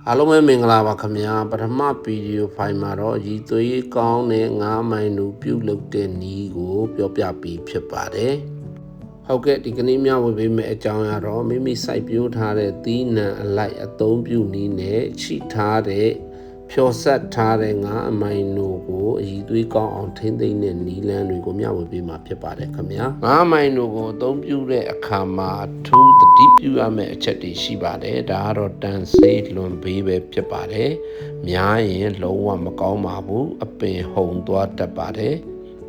အားလုံးပဲမင်္ဂလာပါခင်ဗျာပထမဗီဒီယိုဖိုင်မှာတော့ရည်သွေးကောင်းတဲ့9မိုင်လူပြုတ်လုပ်တဲ့နီးကိုပြောပြပြီးဖြစ်ပါတယ်ဟုတ်ကဲ့ဒီကနေ့မျှဝေပေးမယ့်အကြောင်းအရာတော့မိမိစိုက်ပျိုးထားတဲ့သီးနှံအလိုက်အသုံးပြုနည်းနဲ့ချိထားတဲ့ဖြော်ဆက်ထားတဲ့9မိုင်လူကိုအရည်သွေးကောင်းအောင်ထိန်းသိမ်းတဲ့နီးလန်းတွေကိုမျှဝေပေးမှာဖြစ်ပါတယ်ခင်ဗျာ9မိုင်လူကိုအသုံးပြုတဲ့အခါမှာထူးသတိပြုရမယ့်အချက်တွေရှိပါတယ်ဒါကတော့တန်ဆေးလွန်ဘေးပဲဖြစ်ပါတယ်များရင်လုံးဝမကောင်းပါဘူးအပင်ဟုန်သွားတတ်ပါတယ်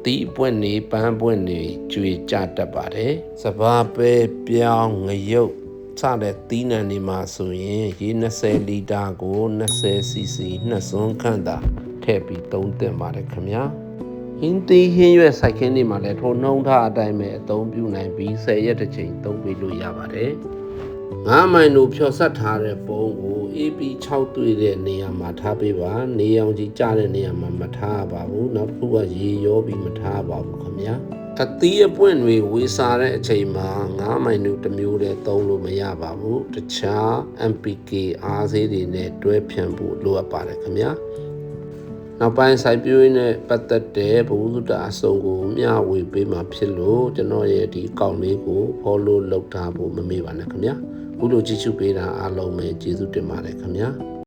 တီးပွင့်နေပန်းပွင့်နေကျွေကြတတ်ပါတယ်စပါးပဲပြောင်းငရုတ်စတဲ့သီးနှံတွေမှာဆိုရင်ရေ20လီတာကို20 cc နှစ်စွန်းခန့်သာထည့်ပြီးသုံးသင့်ပါတယ်ခင်ဗျာဟင်းသီးဟင်းရွက်စိုက်ခင်းတွေမှာလည်းထိုနှုံးထားအတိုင်းပဲအသုံးပြုနိုင်ပြီး10ရက်တစ်ချိန်သုံးပေးလို့ရပါတယ်9မိုင်တို့ဖြော်ဆက်ထားတဲ့ပုံကို AP6 တွေ့တဲ့နေရာမှာထားပေးပါနေအောင်ကြီးကျတဲ့နေရာမှာမထားပါဘူးနောက်တစ်ခုကရေရောပြီးမထားပါဘူးခင်ဗျာအသီးအပွင့်တွေဝေစားတဲ့အချိန်မှာ9မိုင်တို့တစ်မျိုးတည်းသုံးလို့မရပါဘူးတခြား MPK အားဆေးတွေနဲ့တွဲဖြန့်ဖို့လိုအပ်ပါတယ်ခင်ဗျာနောက်ပိုင်းစိုက်ပျိုးရေးနဲ့ပတ်သက်တဲ့ဘဝစုတအစုံကိုမျှဝေပေးမှာဖြစ်လို့ကျွန်တော်ရဲ့ဒီအကောင့်လေးကို follow လုပ်ထားဖို့မမေ့ပါနဲ့ခင်ဗျာအခုလိုကြည့်ရှုပေးတာအားလုံးပဲကျေးဇူးတင်ပါတယ်ခင်ဗျာ